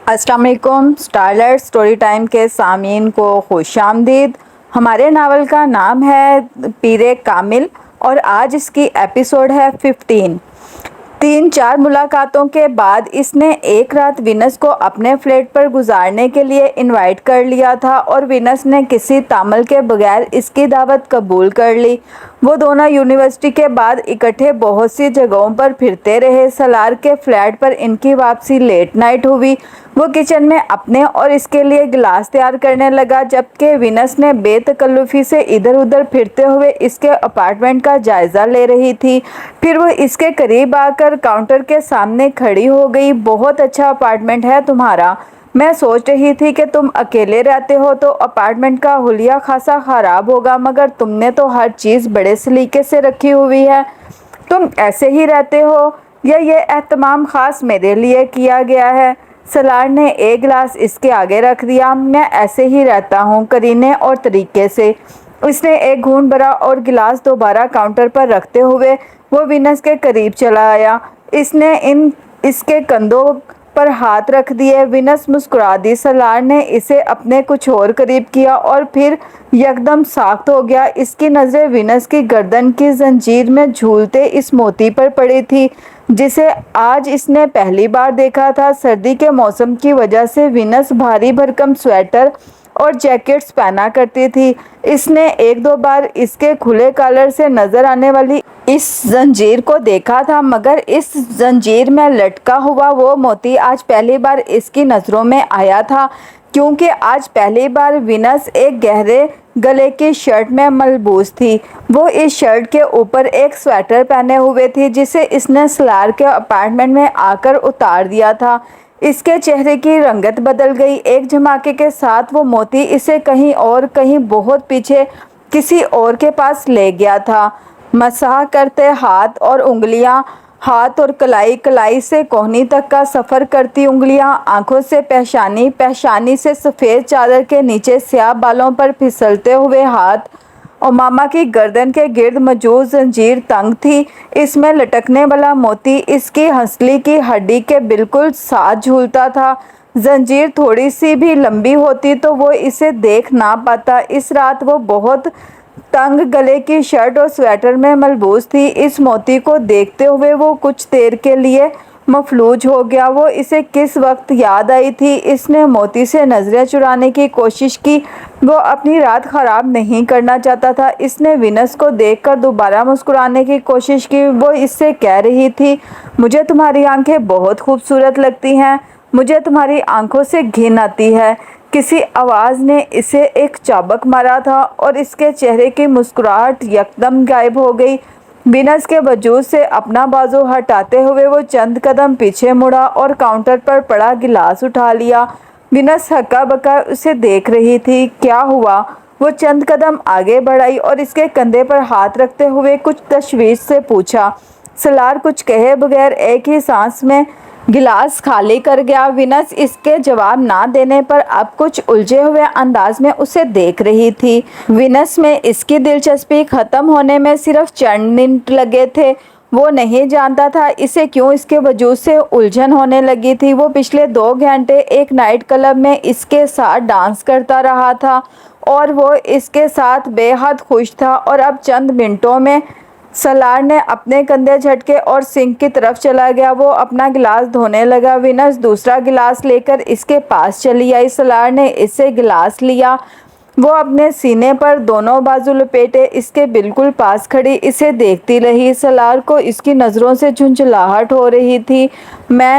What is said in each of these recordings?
السلام علیکم۔ اسٹارلائٹ story time کے سامعین کو خوش آمدید۔ ہمارے ناول کا نام ہے پیر کامل اور آج اس کی ایپیسوڈ ہے 15۔ 3-4 ملاقاتوں کے بعد اس نے ایک رات وینس کو اپنے فلیٹ پر گزارنے کے لیے انوائٹ کر لیا تھا اور وینس نے کسی تعامل کے بغیر اس کی دعوت قبول کر لی۔ وہ دونوں یونیورسٹی کے بعد اکٹھے بہت سی جگہوں پر پھرتے رہے۔ سالار کے فلیٹ پر ان کی واپسی لیٹ نائٹ ہوئی۔ وہ کچن میں اپنے اور اس کے لیے گلاس تیار کرنے لگا جبکہ وینس نے بے تکلفی سے ادھر ادھر پھرتے ہوئے اس کے اپارٹمنٹ کا جائزہ لے رہی تھی۔ پھر وہ اس کے قریب آ کر کاؤنٹر کے سامنے کھڑی ہو گئی۔ بہت اچھا اپارٹمنٹ ہے تمہارا۔ میں سوچ رہی تھی کہ تم اکیلے رہتے ہو تو اپارٹمنٹ کا حلیہ خاصا خراب ہوگا، مگر تم نے تو ہر چیز بڑے سلیقے سے رکھی ہوئی ہے۔ تم ایسے ہی رہتے ہو یا یہ اہتمام خاص میرے لیے کیا گیا ہے؟ سالار نے ایک گلاس اس کے آگے رکھ دیا۔ میں ایسے ہی رہتا ہوں، قرینے اور طریقے سے۔ اس نے ایک گھونٹ بھرا اور گلاس دوبارہ کاؤنٹر پر رکھتے ہوئے وہ وینس کے قریب چلا آیا۔ اس نے اس کے کندھوں پر ہاتھ رکھ دیے۔ وینس مسکرا دی۔ سالار نے اسے اپنے کچھ اور قریب کیا اور پھر یکدم ساخت ہو گیا۔ اس کی نظریں وینس کی گردن کی زنجیر میں جھولتے اس موتی پر پڑی تھی جسے آج اس نے پہلی بار دیکھا تھا۔ سردی کے موسم کی وجہ سے وینس بھاری بھرکم سویٹر اور جیکٹس پہنا کرتی تھی۔ اس نے ایک دو بار اس کے کھلے کالر سے نظر آنے والی اس زنجیر کو دیکھا تھا، مگر اس زنجیر میں لٹکا ہوا وہ موتی آج پہلی بار اس کی نظروں میں آیا تھا، کیونکہ آج پہلی بار وینس ایک گہرے گلے کی شرٹ میں ملبوس تھی۔ وہ اس شرٹ کے اوپر ایک سویٹر پہنے ہوئے تھی جسے اس نے سالار کے اپارٹمنٹ میں آ کر اتار دیا تھا۔ اس کے چہرے کی رنگت بدل گئی۔ ایک جھماکے کے ساتھ وہ موتی اسے کہیں اور، کہیں بہت پیچھے کسی اور کے پاس لے گیا تھا۔ مسح کرتے ہاتھ اور انگلیاں، ہاتھ اور کلائی، کلائی سے کوہنی تک کا سفر کرتی انگلیاں، آنکھوں سے پیشانی، پیشانی سے سفید چادر کے نیچے سیاہ بالوں پر پھسلتے ہوئے ہاتھ۔ امامہ کی گردن کے گرد موجود زنجیر تنگ تھی۔ اس میں لٹکنے والا موتی اس کی ہنسلی کی ہڈی کے بالکل ساتھ جھولتا تھا۔ زنجیر تھوڑی سی بھی لمبی ہوتی تو وہ اسے دیکھ نہ پاتا۔ اس رات وہ بہت تنگ گلے کی شرٹ اور سویٹر میں ملبوس تھی۔ اس موتی کو دیکھتے ہوئے وہ کچھ دیر کے لیے مفلوج ہو گیا۔ وہ اسے کس وقت یاد آئی تھی۔ اس نے موتی سے نظریں چرانے کی کوشش کی۔ وہ اپنی رات خراب نہیں کرنا چاہتا تھا۔ اس نے وینس کو دیکھ کر دوبارہ مسکرانے کی کوشش کی۔ وہ اس سے کہہ رہی تھی، مجھے تمہاری آنکھیں بہت خوبصورت لگتی ہیں، مجھے تمہاری آنکھوں سے گھن آتی ہے۔ کسی آواز نے اسے ایک چابک مارا تھا اور اس کے چہرے کی مسکراہٹ یکدم غائب ہو گئی۔ وینس کے وجود سے اپنا بازو ہٹاتے ہوئے وہ چند قدم پیچھے مڑا اور کاؤنٹر پر پڑا گلاس اٹھا لیا۔ وینس ہکا بکا اسے دیکھ رہی تھی۔ کیا ہوا؟ وہ چند قدم آگے بڑھ آئی اور اس کے کندھے پر ہاتھ رکھتے ہوئے کچھ تشویش سے پوچھا۔ سالار کچھ کہے بغیر ایک ہی سانس میں گلاس خالی کر گیا۔ وینس اس کے جواب نہ دینے پر اب کچھ الجھے ہوئے انداز میں اسے دیکھ رہی تھی۔ وینس میں اس کی دلچسپی ختم ہونے میں صرف چند منٹ لگے تھے۔ وہ نہیں جانتا تھا اسے کیوں اس کے وجود سے الجھن ہونے لگی تھی۔ وہ پچھلے 2 گھنٹے ایک نائٹ کلب میں اس کے ساتھ ڈانس کرتا رہا تھا اور وہ اس کے ساتھ بے حد خوش تھا، اور اب چند منٹوں میں سالار نے اپنے کندھے جھٹکے اور سنک کی طرف چلا گیا۔ وہ اپنا گلاس دھونے لگا۔ وینس دوسرا گلاس لے کر اس کے پاس چلی آئی۔ سالار نے اس سے گلاس لیا۔ وہ اپنے سینے پر دونوں بازو لپیٹے اس کے بالکل پاس کھڑی اسے دیکھتی رہی۔ سالار کو اس کی نظروں سے جھنجھلاہٹ ہو رہی تھی۔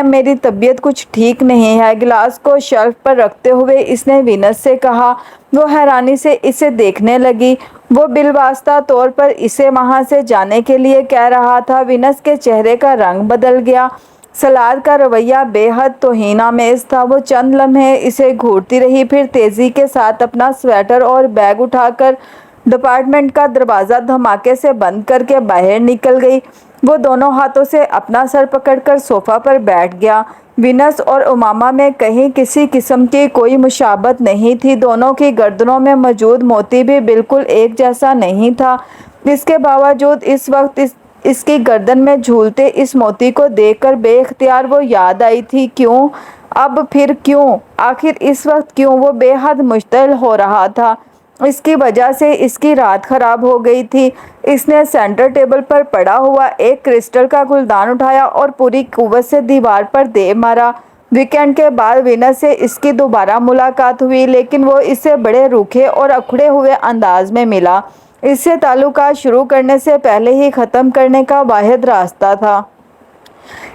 میری طبیعت کچھ ٹھیک نہیں ہے، گلاس کو شیلف پر رکھتے ہوئے اس نے وینس سے کہا۔ وہ حیرانی سے اسے دیکھنے لگی۔ وہ بالواسطہ طور پر اسے وہاں سے جانے کے لیے کہہ رہا تھا۔ وینس کے چہرے کا رنگ بدل گیا۔ سالار کا رویہ بے حد توہین آمیز تھا۔ وہ چند لمحے اسے گھورتی رہی، پھر تیزی کے ساتھ اپنا سویٹر اور بیگ اٹھا کر ڈپارٹمنٹ کا دروازہ دھماکے سے بند کر کے باہر نکل گئی۔ وہ دونوں ہاتھوں سے اپنا سر پکڑ کر صوفہ پر بیٹھ گیا۔ وینس اور امامہ میں کہیں کسی قسم کی کوئی مشابہت نہیں تھی۔ دونوں کی گردنوں میں موجود موتی بھی بالکل ایک جیسا نہیں تھا۔ اس کے باوجود اس وقت اس کی گردن میں جھولتے اس موتی کو دیکھ کر بے اختیار وہ یاد آئی تھی۔ کیوں اب پھر کیوں؟ آخر اس وقت کیوں وہ بے حد مشتعل ہو رہا تھا؟ اس کی وجہ سے اس کی رات خراب ہو گئی تھی۔ اس نے سینٹر ٹیبل پر پڑا ہوا ایک کرسٹل کا گلدان اٹھایا اور پوری قوت سے دیوار پر دے مارا۔ ویکینڈ کے بعد وینس سے اس کی دوبارہ ملاقات ہوئی، لیکن وہ اس سے بڑے روکھے اور اکھڑے ہوئے انداز میں ملا۔ اس سے تعلقات شروع کرنے سے پہلے ہی ختم کرنے کا واحد راستہ تھا۔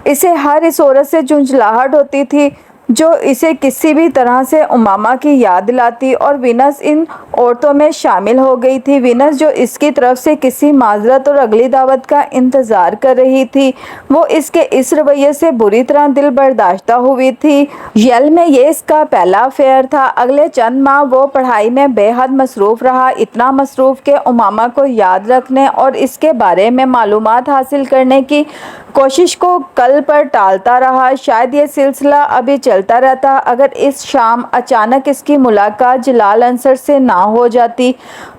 اسے ہر اس عورت سے جھنجھلاہٹ ہوتی تھی جو اسے کسی بھی طرح سے امامہ کی یاد دلاتی، اور وینس ان عورتوں میں شامل ہو گئی تھی۔ وینس جو اس کی طرف سے کسی معذرت اور اگلی دعوت کا انتظار کر رہی تھی، وہ اس کے اس رویے سے بری طرح دل برداشتہ ہوئی تھی۔ یل میں یہ اس کا پہلا افیئر تھا۔ اگلے چند ماہ وہ پڑھائی میں بے حد مصروف رہا، اتنا مصروف کہ امامہ کو یاد رکھنے اور اس کے بارے میں معلومات حاصل کرنے کی کوشش کو کل پر ٹالتا رہا۔ شاید یہ سلسلہ ابھی چلتا رہتا اگر اس شام اچانک اس کی ملاقات جلال انصر سے نہ ہو جاتی۔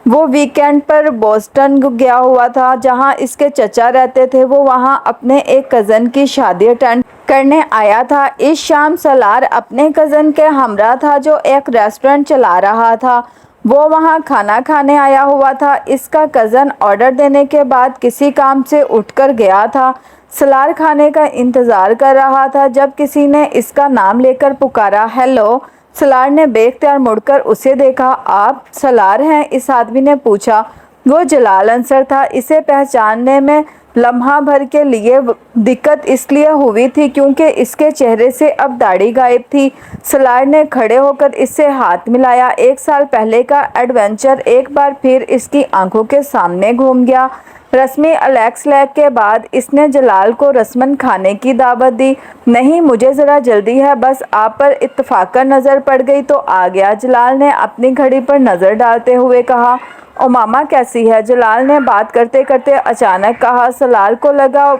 وہ ویکینڈ پر بوسٹن گیا ہوا تھا جہاں اس کے چچا رہتے تھے۔ وہ وہاں اپنے ایک کزن کی شادی اٹینڈ کرنے آیا تھا۔ اس شام سالار اپنے کزن کے ہمراہ تھا جو ایک ریسٹورنٹ چلا رہا تھا۔ وہ وہاں کھانا کھانے آیا ہوا تھا۔ اس کا کزن آرڈر دینے کے بعد کسی کام سے اٹھ کر گیا تھا۔ سالار کھانے کا انتظار کر رہا تھا جب کسی نے اس کا نام لے کر پکارا، ہیلو! سالار نے بے اختیار مڑ کر اسے دیکھا۔ آپ سالار ہیں؟ اس آدمی نے پوچھا۔ وہ جلال انصر تھا۔ اسے پہچاننے میں لمحہ بھر کے لیے دقت اس لیے ہوئی تھی کیونکہ اس کے چہرے سے اب داڑھی غائب تھی۔ سالار نے کھڑے ہو کر اس سے ہاتھ ملایا۔ 1 سال پہلے کا ایڈونچر ایک بار پھر اس کی آنکھوں کے سامنے گھوم گیا۔ رسمی الیکس لیگ کے بعد اس نے جلال کو رسماً کھانے کی دعوت دی۔ نہیں، مجھے ذرا جلدی ہے، بس آپ پر اتفاقاً نظر پڑ گئی تو آ گیا، جلال نے اپنی گھڑی پر نظر ڈالتے ہوئے کہا۔ امامہ کیسی ہے؟ جلال نے بات کرتے کرتے اچانک کہا۔ سالار کو لگا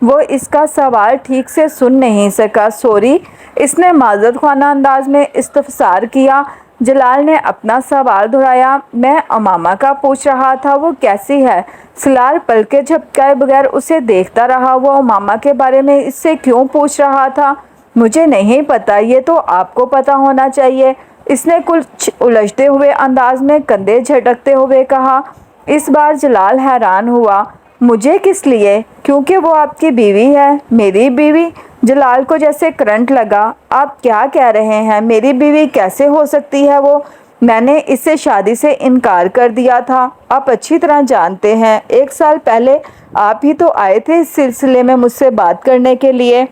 وہ اس کا سوال ٹھیک سے سن نہیں سکا۔ سوری، اس نے معذرت خواہ انداز میں استفسار کیا۔ جلال نے اپنا سوال دہرایا۔ میں امامہ کا پوچھ رہا تھا، وہ کیسی ہے؟ سالار پلکیں جھپکائے بغیر اسے دیکھتا رہا۔ وہ امامہ کے بارے میں اس سے کیوں پوچھ رہا تھا؟ مجھے نہیں پتا، یہ تو آپ کو پتا ہونا چاہیے، اس نے کچھ الجھتے ہوئے انداز میں کندھے جھٹکتے ہوئے کہا۔ اس بار جلال حیران ہوا۔ مجھے کس لیے؟ کیونکہ وہ آپ کی بیوی ہے۔ میری بیوی؟ جلال کو جیسے کرنٹ لگا۔ آپ کیا کہہ رہے ہیں؟ میری بیوی کیسے ہو سکتی ہے وہ؟ میں نے اس سے شادی سے انکار کر دیا تھا۔ آپ اچھی طرح جانتے ہیں، 1 سال پہلے آپ ہی تو آئے تھے اس سلسلے میں مجھ سے بات کرنے کے لیے۔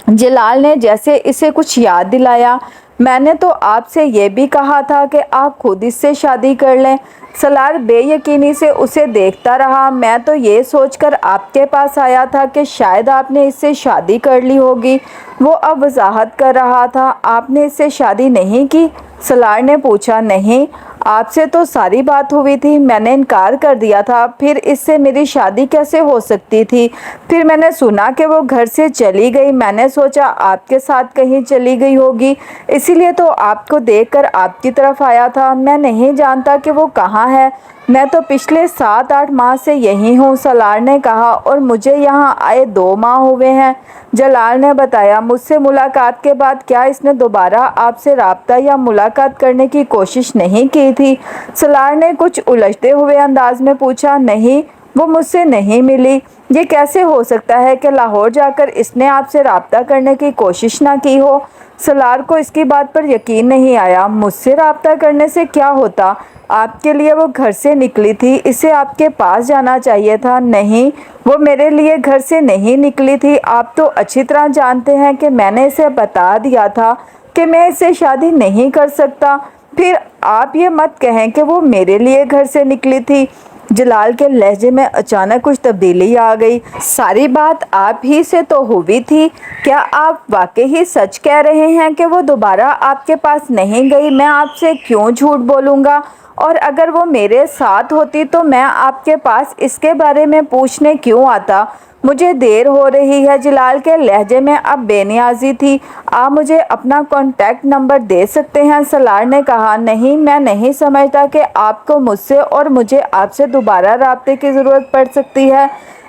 جلال نے جیسے اسے کچھ یاد دلایا۔ میں نے تو آپ سے یہ بھی کہا تھا کہ آپ خود اس سے شادی کر لیں۔ سالار بے یقینی سے اسے دیکھتا رہا۔ میں تو یہ سوچ کر آپ کے پاس آیا تھا کہ شاید آپ نے اس سے شادی کر لی ہوگی۔ وہ اب وضاحت کر رہا تھا۔ آپ نے اس سے شادی نہیں کی؟ سالار نے پوچھا۔ نہیں، آپ سے تو ساری بات ہوئی تھی، میں نے انکار کر دیا تھا۔ پھر اس سے میری شادی کیسے ہو سکتی تھی؟ پھر میں نے سنا کہ وہ گھر سے چلی گئی، میں نے سوچا آپ کے ساتھ کہیں چلی گئی ہوگی، اسی لیے تو آپ کو دیکھ کر آپ کی طرف آیا تھا۔ میں نہیں جانتا کہ وہ کہاں ہے، میں تو پچھلے 7-8 ماہ سے یہیں ہوں، سالار نے کہا، اور مجھے یہاں آئے 2 ماہ ہوئے ہیں، جلال نے بتایا۔ مجھ سے ملاقات کے بعد کیا اس نے دوبارہ آپ سے رابطہ یا ملاقات کرنے کی کوشش نہیں کی تھی؟ سالار نے کچھ الجھتے ہوئے انداز میں پوچھا۔ نہیں، وہ مجھ سے نہیں ملی۔ یہ کیسے ہو سکتا ہے کہ لاہور جا کر اس نے آپ سے رابطہ کرنے کی کوشش نہ کی ہو؟ سالار کو اس کی بات پر یقین نہیں آیا۔ مجھ سے رابطہ کرنے سے کیا ہوتا؟ آپ کے لیے وہ گھر سے نکلی تھی، اسے آپ کے پاس جانا چاہیے تھا۔ نہیں، وہ میرے لیے گھر سے نہیں نکلی تھی۔ آپ تو اچھی طرح جانتے ہیں کہ میں نے اسے بتا دیا تھا کہ میں اس سے شادی نہیں کر سکتا۔ پھر آپ یہ مت کہیں کہ وہ میرے لیے گھر سے نکلی تھی۔ جلال کے لہجے میں اچانک کچھ تبدیلی آ گئی۔ ساری بات آپ ہی سے تو ہوئی تھی، کیا آپ واقعی سچ کہہ رہے ہیں کہ وہ دوبارہ آپ کے پاس نہیں گئی؟ میں آپ سے کیوں جھوٹ بولوں گا؟ اور اگر وہ میرے ساتھ ہوتی تو میں آپ کے پاس اس کے بارے میں پوچھنے کیوں آتا؟ مجھے دیر ہو رہی ہے۔ جلال کے لہجے میں اب بے نیازی تھی۔ آپ مجھے اپنا کانٹیکٹ نمبر دے سکتے ہیں؟ سالار نے کہا۔ نہیں، میں نہیں سمجھتا کہ آپ کو مجھ سے اور مجھے آپ سے دوبارہ رابطے کی ضرورت پڑ سکتی ہے۔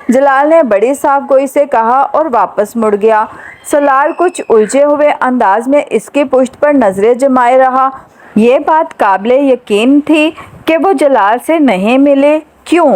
جلال نے بڑی صاف گوئی سے کہا اور واپس مڑ گیا۔ سالار کچھ الجھے ہوئے انداز میں اس کی پشت پر نظریں جمائے رہا۔ یہ بات قابل یقین تھی کہ وہ جلال سے نہیں ملے۔ کیوں؟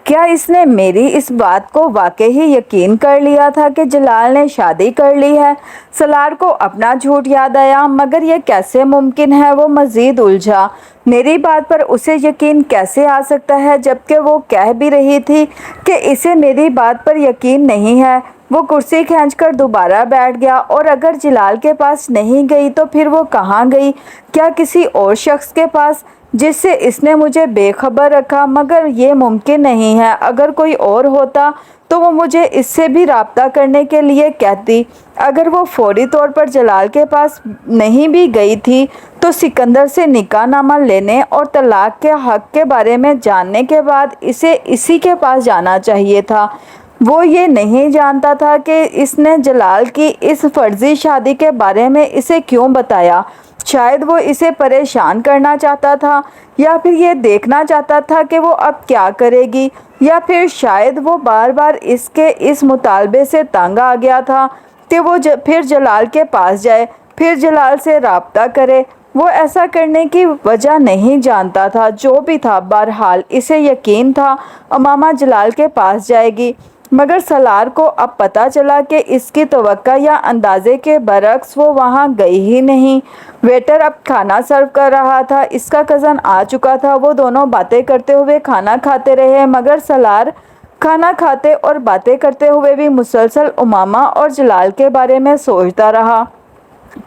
کیا اس نے میری اس بات کو واقعی یقین کر لیا تھا کہ جلال نے شادی کر لی ہے؟ سالار کو اپنا جھوٹ یاد آیا، مگر یہ کیسے ممکن ہے؟ وہ مزید الجھا۔ میری بات پر اسے یقین کیسے آ سکتا ہے جبکہ وہ کہہ بھی رہی تھی کہ اسے میری بات پر یقین نہیں ہے؟ وہ کرسی کھینچ کر دوبارہ بیٹھ گیا۔ اور اگر جلال کے پاس نہیں گئی تو پھر وہ کہاں گئی؟ کیا کسی اور شخص کے پاس، جس سے اس نے مجھے بے خبر رکھا؟ مگر یہ ممکن نہیں ہے۔ اگر کوئی اور ہوتا تو وہ مجھے اس سے بھی رابطہ کرنے کے لیے کہتی۔ اگر وہ فوری طور پر جلال کے پاس نہیں بھی گئی تھی تو سکندر سے نکاح نامہ لینے اور طلاق کے حق کے بارے میں جاننے کے بعد اسے اسی کے پاس جانا چاہیے تھا۔ وہ یہ نہیں جانتا تھا کہ اس نے جلال کی اس فرضی شادی کے بارے میں اسے کیوں بتایا۔ شاید وہ اسے پریشان کرنا چاہتا تھا، یا پھر یہ دیکھنا چاہتا تھا کہ وہ اب کیا کرے گی، یا پھر شاید وہ بار بار اس کے اس مطالبے سے تنگ آ گیا تھا کہ وہ پھر جلال کے پاس جائے، پھر جلال سے رابطہ کرے۔ وہ ایسا کرنے کی وجہ نہیں جانتا تھا۔ جو بھی تھا، بہرحال اسے یقین تھا امامہ جلال کے پاس جائے گی۔ مگر سالار کو اب پتہ چلا کہ اس کی توقع یا اندازے کے برعکس وہ وہاں گئی ہی نہیں۔ ویٹر اب کھانا سرو کر رہا تھا۔ اس کا کزن آ چکا تھا۔ وہ دونوں باتیں کرتے ہوئے کھانا کھاتے رہے، مگر سالار کھانا کھاتے اور باتیں کرتے ہوئے بھی مسلسل امامہ اور جلال کے بارے میں سوچتا رہا۔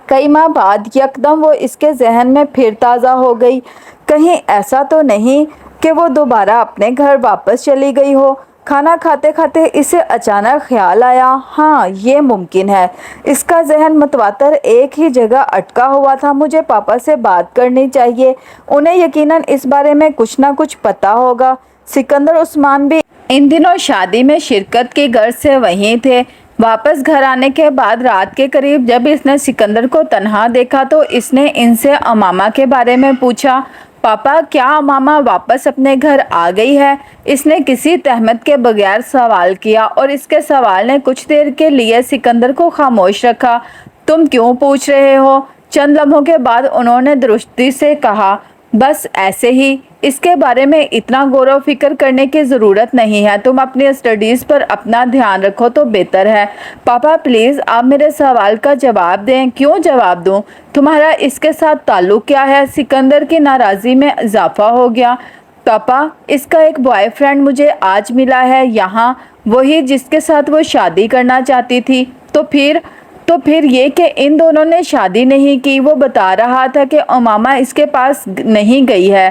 کئی ماہ بعد یکدم وہ اس کے ذہن میں پھر تازہ ہو گئی۔ کہیں ایسا تو نہیں کہ وہ دوبارہ اپنے گھر واپس چلی گئی ہو؟ کھانا کھاتے کھاتے اسے اچانک خیال آیا، ہاں یہ ممکن ہے۔ اس کا ذہن متواتر ایک ہی جگہ اٹکا ہوا تھا۔ مجھے پاپا سے بات کرنی چاہیے، انہیں یقیناً اس بارے میں کچھ نہ کچھ پتہ ہوگا۔ سکندر عثمان بھی ان دنوں شادی میں شرکت کی غرض سے وہیں تھے۔ واپس گھر آنے کے بعد رات کے قریب جب اس نے سکندر کو تنہا دیکھا تو اس نے ان سے امامہ کے بارے میں پوچھا۔ پاپا، کیا امامہ واپس اپنے گھر آ گئی ہے؟ اس نے کسی تہمت کے بغیر سوال کیا، اور اس کے سوال نے کچھ دیر کے لیے سکندر کو خاموش رکھا۔ تم کیوں پوچھ رہے ہو؟ چند لمحوں کے بعد انہوں نے درستی سے کہا، بس ایسے ہی۔ اس کے بارے میں اتنا غور و فکر کرنے کی ضرورت نہیں ہے۔ تم اپنی اسٹڈیز پر اپنا دھیان رکھو تو بہتر ہے۔ پاپا پلیز آپ میرے سوال کا جواب دیں۔ کیوں جواب دوں؟ تمہارا اس کے ساتھ تعلق کیا ہے؟ سکندر کی ناراضی میں اضافہ ہو گیا۔ پاپا، اس کا ایک بوائے فرینڈ مجھے آج ملا ہے یہاں، وہی جس کے ساتھ وہ شادی کرنا چاہتی تھی۔ تو پھر یہ کہ ان دونوں نے شادی نہیں کی۔ وہ بتا رہا تھا کہ امامہ اس کے پاس نہیں گئی ہے،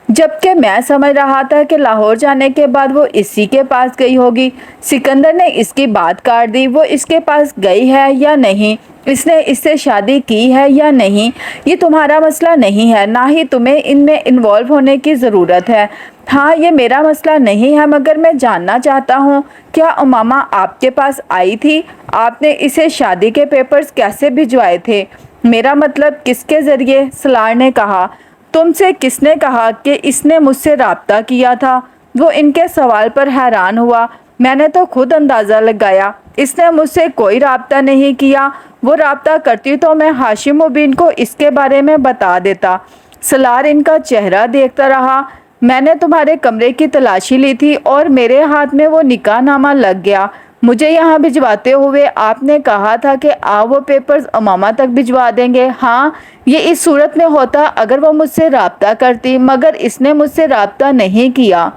جبکہ میں سمجھ رہا تھا کہ لاہور جانے کے بعد وہ اسی کے پاس گئی ہوگی۔ سکندر نے اس کی بات کاٹ دی۔ وہ اس کے پاس گئی ہے یا نہیں، اس نے اس سے شادی کی ہے یا نہیں، یہ تمہارا مسئلہ نہیں ہے، نہ ہی تمہیں ان میں انوالو ہونے کی ضرورت ہے۔ ہاں، یہ میرا مسئلہ نہیں ہے، مگر میں جاننا چاہتا ہوں، کیا امامہ آپ کے پاس آئی تھی؟ آپ نے اسے شادی کے پیپرز کیسے بھجوائے تھے؟ میرا مطلب کس کے ذریعے؟ سالار نے کہا۔ تم سے کس نے کہا کہ اس نے مجھ سے رابطہ کیا تھا؟ وہ ان کے سوال پر حیران ہوا۔ میں نے تو خود اندازہ لگایا، اس نے مجھ سے کوئی رابطہ نہیں کیا۔ وہ رابطہ کرتی تو میں ہاشم مبین کو اس کے بارے میں بتا دیتا۔ سالار ان کا چہرہ دیکھتا رہا۔ میں نے تمہارے کمرے کی تلاشی لی تھی اور میرے ہاتھ میں وہ نکاح نامہ لگ گیا۔ مجھے یہاں بھجواتے ہوئے آپ نے کہا تھا کہ آپ وہ پیپرز امامہ تک بھجوا دیں گے۔ ہاں، یہ اس صورت میں ہوتا اگر وہ مجھ سے رابطہ کرتی، مگر اس نے مجھ سے رابطہ نہیں کیا۔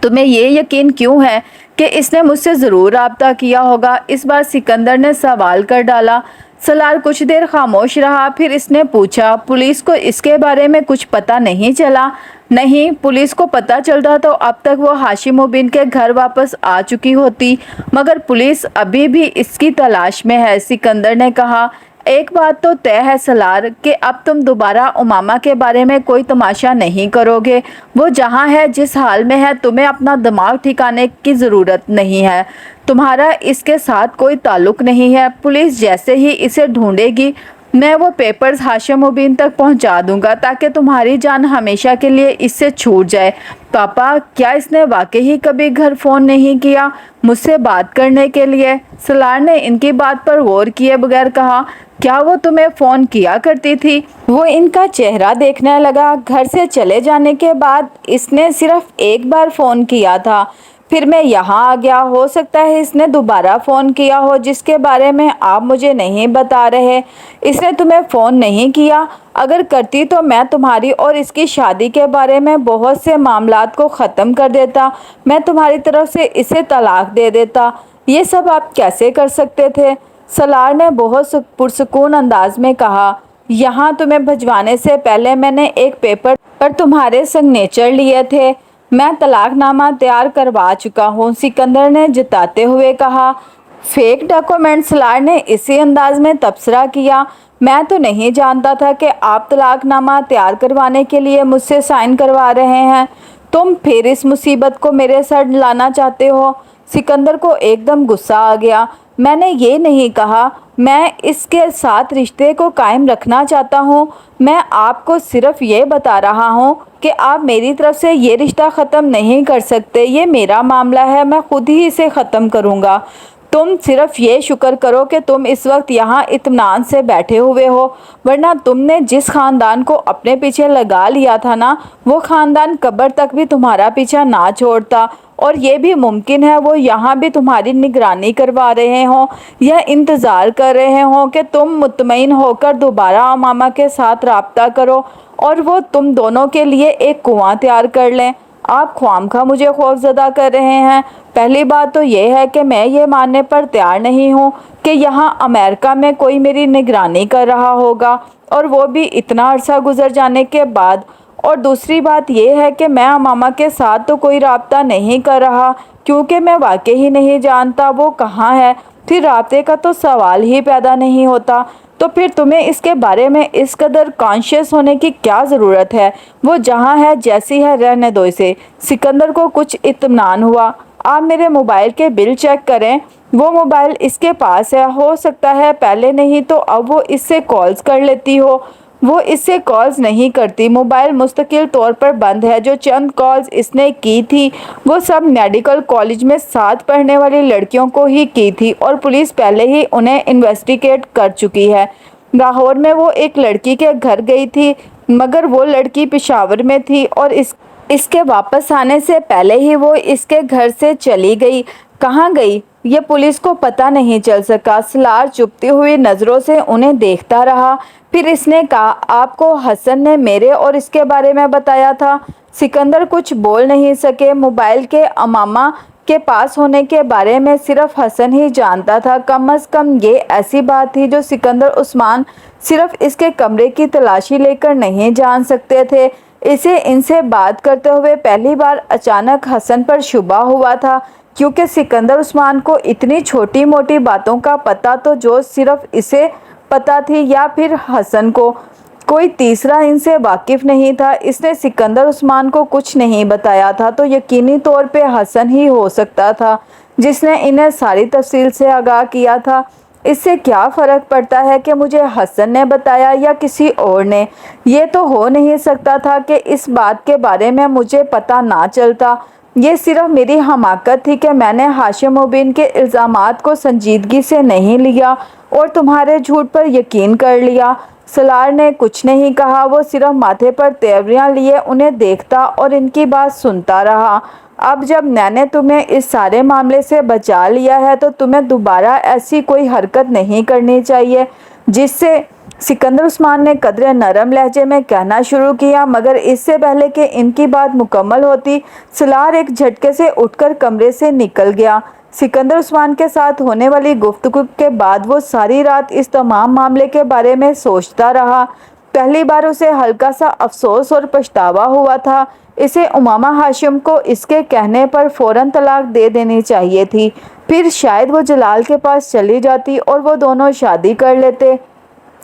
تمہیں یہ یقین کیوں ہے کہ اس نے مجھ سے ضرور رابطہ کیا ہوگا؟ اس بار سکندر نے سوال کر ڈالا۔ سالار کچھ دیر خاموش رہا، پھر اس نے پوچھا، پولیس کو اس کے بارے میں کچھ پتہ نہیں چلا؟ نہیں، پولیس کو پتہ چلتا تو اب تک وہ ہاشم مبین کے گھر واپس آ چکی ہوتی، مگر پولیس ابھی بھی اس کی تلاش میں ہے۔ سکندر نے کہا، ایک بات تو طے ہے سالار، کہ اب تم دوبارہ امامہ کے بارے میں کوئی تماشا نہیں کرو گے۔ وہ جہاں ہے، جس حال میں ہے، تمہیں اپنا دماغ ٹھکانے کی ضرورت نہیں ہے۔ تمہارا اس کے ساتھ کوئی تعلق نہیں ہے۔ پولیس جیسے ہی اسے ڈھونڈے گی میں وہ پیپرز ہاشم مبین تک پہنچا دوں گا تاکہ تمہاری جان ہمیشہ کے لیے اس سے چھوٹ جائے۔ پاپا، کیا اس نے واقعی کبھی گھر فون نہیں کیا مجھ سے بات کرنے کے لیے؟ سلار نے ان کی بات پر غور کیے بغیر کہا، کیا وہ تمہیں فون کیا کرتی تھی؟ وہ ان کا چہرہ دیکھنے لگا۔ گھر سے چلے جانے کے بعد اس نے صرف ایک بار فون کیا تھا، پھر میں یہاں آ گیا۔ ہو سکتا ہے اس نے دوبارہ فون کیا ہو جس کے بارے میں آپ مجھے نہیں بتا رہے۔ اس نے تمہیں فون نہیں کیا؟ اگر کرتی تو میں تمہاری اور اس کی شادی کے بارے میں بہت سے معاملات کو ختم کر دیتا۔ میں تمہاری طرف سے اسے طلاق دے دیتا۔ یہ سب آپ کیسے کر سکتے تھے؟ سلار نے بہت پرسکون انداز میں کہا، یہاں تمہیں بھجوانے سے پہلے میں نے ایک پیپر پر تمہارے سگنیچر لیے تھے۔ میں طلاق نامہ تیار کروا چکا ہوں، سکندر نے جتاتے ہوئے کہا۔ Fake document? سلار نے اسی انداز میں تبصرہ کیا۔ میں تو نہیں جانتا تھا کہ آپ طلاق نامہ تیار کروانے کے لیے مجھ سے سائن کروا رہے ہیں۔ تم پھر اس مصیبت کو میرے سر لانا چاہتے ہو؟ سکندر کو ایک دم غصہ آ گیا۔ میں نے یہ نہیں کہا، میں اس کے ساتھ رشتے کو قائم رکھنا چاہتا ہوں۔ میں آپ کو صرف یہ بتا رہا ہوں کہ آپ میری طرف سے یہ رشتہ ختم نہیں کر سکتے۔ یہ میرا معاملہ ہے، میں خود ہی اسے ختم کروں گا۔ تم صرف یہ شکر کرو کہ تم اس وقت یہاں اطمینان سے بیٹھے ہوئے ہو، ورنہ تم نے جس خاندان کو اپنے پیچھے لگا لیا تھا نا، وہ خاندان قبر تک بھی تمہارا پیچھا نہ چھوڑتا۔ اور یہ بھی ممکن ہے وہ یہاں بھی تمہاری نگرانی کروا رہے ہوں یا انتظار کر رہے ہوں کہ تم مطمئن ہو کر دوبارہ امامہ کے ساتھ رابطہ کرو اور وہ تم دونوں کے لیے ایک کنواں تیار کر لیں۔ آپ خوامخواہ مجھے خوفزدہ کر رہے ہیں۔ پہلی بات تو یہ ہے کہ میں یہ ماننے پر تیار نہیں ہوں کہ یہاں امریکہ میں کوئی میری نگرانی کر رہا ہوگا، اور وہ بھی اتنا عرصہ گزر جانے کے بعد۔ اور دوسری بات یہ ہے کہ میں امامہ کے ساتھ تو کوئی رابطہ نہیں کر رہا کیونکہ میں واقعی نہیں جانتا وہ کہاں ہے۔ پھر رابطے کا تو سوال ہی پیدا نہیں ہوتا۔ تو پھر تمہیں اس کے بارے میں اس قدر کانشیس ہونے کی کیا ضرورت ہے؟ وہ جہاں ہے جیسی ہے رہنے دو اسے۔ سکندر کو کچھ اطمینان ہوا۔ آپ میرے موبائل کے بل چیک کریں۔ وہ موبائل اس کے پاس ہے، ہو سکتا ہے پہلے نہیں تو اب وہ اس سے کالز کر لیتی ہو۔ وہ اس سے کالز نہیں کرتی، موبائل مستقل طور پر بند ہے۔ جو چند کالز اس نے کی تھی وہ سب میڈیکل کالج میں ساتھ پڑھنے والی لڑکیوں کو ہی کی تھی، اور پولیس پہلے ہی انہیں انویسٹیگیٹ کر چکی ہے۔ لاہور میں وہ ایک لڑکی کے گھر گئی تھی، مگر وہ لڑکی پشاور میں تھی اور اس کے واپس آنے سے پہلے ہی وہ اس کے گھر سے چلی گئی۔ کہاں گئی یہ پولیس کو پتہ نہیں چل سکا۔ سلار چپتی ہوئی نظروں سے انہیں دیکھتا رہا۔ پھر اس نے کہا، آپ کو حسن نے میرے اور اس کے بارے میں بتایا تھا؟ سکندر کچھ بول نہیں سکے۔ موبائل کے امامہ کے پاس ہونے کے بارے میں صرف حسن ہی جانتا تھا۔ کم از کم یہ ایسی بات تھی جو سکندر عثمان صرف اس کے کمرے کی تلاشی لے کر نہیں جان سکتے تھے۔ اسے ان سے بات کرتے ہوئے پہلی بار اچانک حسن پر شبہ ہوا تھا، کیونکہ سکندر عثمان کو اتنی چھوٹی موٹی باتوں کا پتہ تو جو صرف اسے پتہ تھی یا پھر حسن کو، کوئی تیسرا ان سے واقف نہیں تھا۔ اس نے سکندر عثمان کو کچھ نہیں بتایا تھا تو یقینی طور پہ حسن ہی ہو سکتا تھا جس نے انہیں ساری تفصیل سے آگاہ کیا تھا۔ اس سے کیا فرق پڑتا ہے کہ مجھے حسن نے بتایا یا کسی اور نے؟ یہ تو ہو نہیں سکتا تھا کہ اس بات کے بارے میں مجھے پتہ نہ چلتا۔ یہ صرف میری حماقت تھی کہ میں نے ہاشم مبین کے الزامات کو سنجیدگی سے نہیں لیا اور تمہارے جھوٹ پر یقین کر لیا۔ سلار نے کچھ نہیں کہا، وہ صرف ماتھے پر تیوریاں لیے انہیں دیکھتا اور ان کی بات سنتا رہا۔ اب جب میں نے تمہیں اس سارے معاملے سے بچا لیا ہے تو تمہیں دوبارہ ایسی کوئی حرکت نہیں کرنی چاہیے جس سے سکندر عثمان نے قدرے نرم لہجے میں کہنا شروع کیا، مگر اس سے پہلے کہ ان کی بات مکمل ہوتی سلار ایک جھٹکے سے اٹھ کر کمرے سے نکل گیا۔ سکندر عثمان کے ساتھ ہونے والی گفتگو کے بعد وہ ساری رات اس تمام معاملے کے بارے میں سوچتا رہا۔ پہلی بار اسے ہلکا سا افسوس اور پچھتاوا ہوا تھا۔ اسے امامہ ہاشم کو اس کے کہنے پر فوراً طلاق دے دینی چاہیے تھی، پھر شاید وہ جلال کے پاس چلی جاتی اور وہ دونوں شادی کر لیتے۔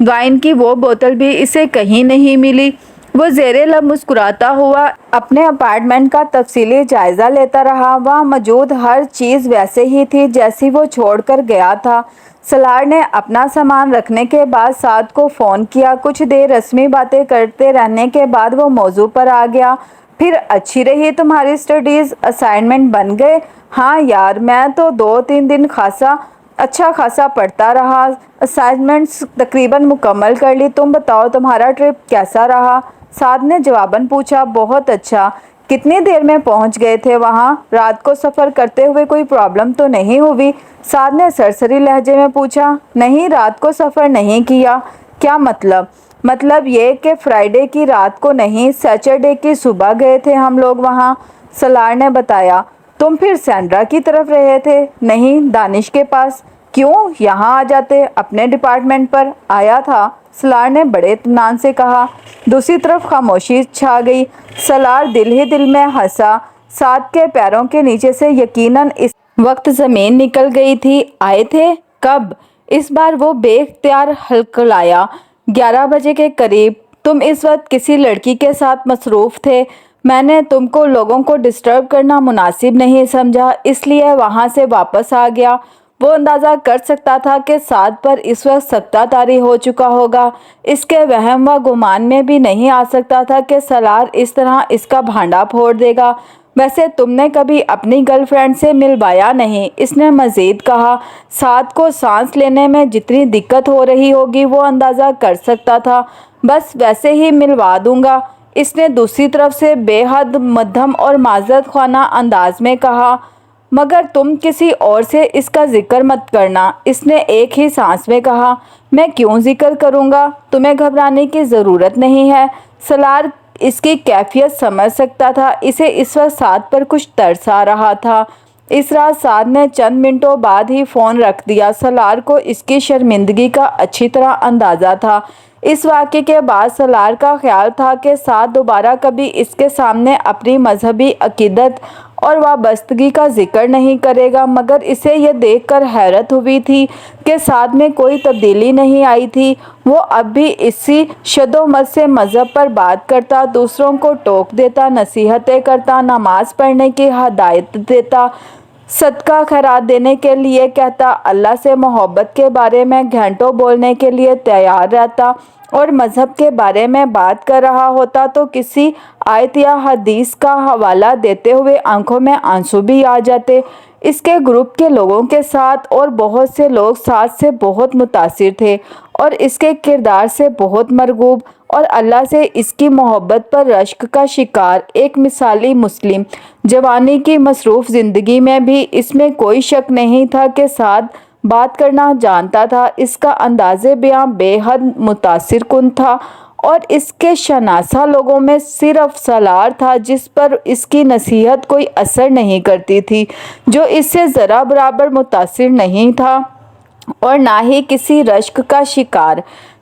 وائن کی وہ بوتل بھی اسے کہیں نہیں ملی۔ وہ زیر لب مسکراتا ہوا اپنے اپارٹمنٹ کا تفصیلی جائزہ لیتا رہا۔ وہاں موجود ہر چیز ویسے ہی تھی جیسی وہ چھوڑ کر گیا تھا۔ سالار نے اپنا سامان رکھنے کے بعد سعد کو فون کیا۔ کچھ دیر رسمی باتیں کرتے رہنے کے بعد وہ موضوع پر آ گیا۔ پھر اچھی رہی تمہاری اسٹڈیز؟ اسائنمنٹ بن گئے؟ ہاں یار، میں تو 2-3 دن اچھا خاصا پڑھتا رہا۔ اسائنمنٹس تقریباً مکمل کر لی۔ تم بتاؤ تمہارا ٹرپ کیسا رہا؟ سعد نے جواباً پوچھا۔ بہت اچھا۔ کتنی دیر میں پہنچ گئے تھے وہاں؟ رات کو سفر کرتے ہوئے کوئی پرابلم تو نہیں ہوئی؟ سعد نے سرسری لہجے میں پوچھا۔ نہیں، رات کو سفر نہیں کیا۔ کیا مطلب؟ مطلب یہ کہ فرائیڈے کی رات کو نہیں، سیچرڈے کی صبح گئے تھے ہم لوگ وہاں، سالار نے بتایا۔ تم پھر سینڈرا کی طرف رہے تھے؟ نہیں، دانش کے پاس۔ کیوں؟ یہاں آ جاتے، اپنے ڈپارٹمنٹ پر۔ آیا تھا، سالار نے بڑے اطمینان سے کہا۔ دوسری طرف خاموشی چھا گئی۔ سالار دل ہی دل میں ہنسا۔ سعد کے پیروں کے نیچے سے یقیناً اس وقت زمین نکل گئی تھی۔ آئے تھے؟ کب؟ اس بار وہ بے اختیار ہلکلایا۔ 11 بجے کے قریب۔ تم اس وقت کسی لڑکی کے ساتھ مصروف تھے۔ میں نے تم کو لوگوں کو ڈسٹرب کرنا مناسب نہیں سمجھا، اس لیے وہاں سے واپس آ گیا۔ وہ اندازہ کر سکتا تھا کہ سعد پر اس وقت سکتہ طاری ہو چکا ہوگا۔ اس کے وہم و گمان میں بھی نہیں آ سکتا تھا کہ سالار اس طرح اس کا بھانڈا پھوڑ دے گا۔ ویسے تم نے کبھی اپنی گرل فرینڈ سے ملوایا نہیں؟ اس نے مزید کہا۔ سعد کو سانس لینے میں جتنی دقت ہو رہی ہوگی وہ اندازہ کر سکتا تھا۔ بس ویسے ہی ملوا دوں گا، اس نے دوسری طرف سے بے حد مدھم اور معذرت خواہ انداز میں کہا۔ مگر تم کسی اور سے اس کا ذکر مت کرنا، اس نے ایک ہی سانس میں کہا۔ میں کیوں ذکر کروں گا؟ تمہیں گھبرانے کی ضرورت نہیں ہے۔ سالار اس کی کیفیت سمجھ سکتا تھا۔ اسے اس وقت سعد پر کچھ ترس آ رہا تھا۔ اس رات سعد نے چند منٹوں بعد ہی فون رکھ دیا۔ سالار کو اس کی شرمندگی کا اچھی طرح اندازہ تھا۔ اس واقعے کے بعد سالار کا خیال تھا کہ سعد دوبارہ کبھی اس کے سامنے اپنی مذہبی عقیدت اور وابستگی کا ذکر نہیں کرے گا، مگر اسے یہ دیکھ کر حیرت ہوئی تھی کہ سعد میں کوئی تبدیلی نہیں آئی تھی۔ وہ اب بھی اسی شد و مد سے مذہب پر بات کرتا، دوسروں کو ٹوک دیتا، نصیحتیں کرتا، نماز پڑھنے کی ہدایت دیتا، صدقہ خیرات دینے کے لیے کہتا، اللہ سے محبت کے بارے میں گھنٹوں بولنے کے لیے تیار رہتا، اور مذہب کے بارے میں بات کر رہا ہوتا تو کسی آیت یا حدیث کا حوالہ دیتے ہوئے آنکھوں میں آنسو بھی آ جاتے۔ اس کے گروپ کے لوگوں کے ساتھ اور بہت سے لوگ سعد سے بہت متاثر تھے اور اس کے کردار سے بہت مرغوب، اور اللہ سے اس کی محبت پر رشک کا شکار۔ ایک مثالی مسلم جوانی کی مصروف زندگی میں بھی اس میں کوئی شک نہیں تھا کہ سعد بات کرنا جانتا تھا۔ اس کا انداز بیاں بے حد متاثر کن تھا، اور اس کے شناسا لوگوں میں صرف سالار تھا جس پر اس کی نصیحت کوئی اثر نہیں کرتی تھی، جو اس سے ذرا برابر متاثر نہیں تھا اور نہ ہی کسی رشک کا شکار۔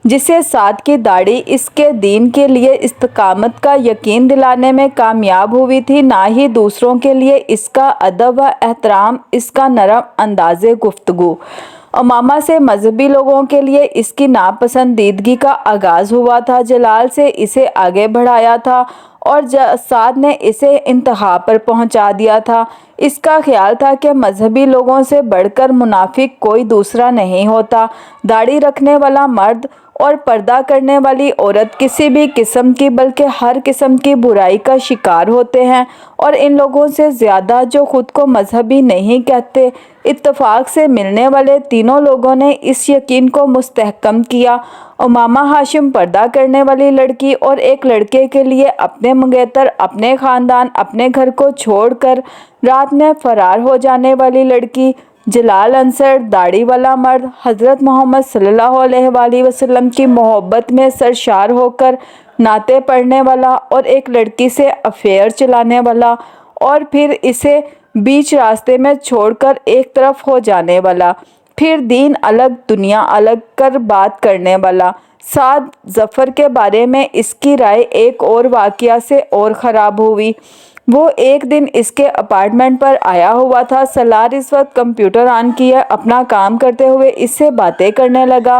جسے سعد کی داڑھی اس کے دین کے لیے استقامت کا یقین دلانے میں کامیاب ہوئی تھی، نہ ہی دوسروں کے لیے اس کا ادب و احترام، اس کا نرم انداز گفتگو۔ امامہ سے مذہبی لوگوں کے لیے اس کی ناپسندیدگی کا آغاز ہوا تھا۔ جلال سے اسے آگے بڑھایا تھا اور سعد نے اسے انتہا پر پہنچا دیا تھا۔ اس کا خیال تھا کہ مذہبی لوگوں سے بڑھ کر منافق کوئی دوسرا نہیں ہوتا۔ داڑھی رکھنے والا مرد اور پردہ کرنے والی عورت کسی بھی قسم کی بلکہ ہر قسم کی برائی کا شکار ہوتے ہیں، اور ان لوگوں سے زیادہ جو خود کو مذہبی نہیں کہتے۔ اتفاق سے ملنے والے تینوں لوگوں نے اس یقین کو مستحکم کیا۔ امامہ ہاشم پردہ کرنے والی لڑکی، اور ایک لڑکے کے لیے اپنے منگیتر، اپنے خاندان، اپنے گھر کو چھوڑ کر رات میں فرار ہو جانے والی لڑکی۔ جلال انصر، داڑھی والا مرد، حضرت محمد صلی اللہ علیہ وآلہ وسلم کی محبت میں سرشار ہو کر نعتیں پڑھنے والا، اور ایک لڑکی سے افیئر چلانے والا، اور پھر اسے بیچ راستے میں چھوڑ کر ایک طرف ہو جانے والا، پھر دین الگ دنیا الگ کر بات کرنے والا۔ سعد ظفر کے بارے میں اس کی رائے ایک اور واقعہ سے اور خراب ہوئی۔ وہ ایک دن اس کے اپارٹمنٹ پر آیا ہوا تھا۔ سالار اس وقت کمپیوٹر آن کیے اپنا کام کرتے ہوئے اس سے باتیں کرنے لگا۔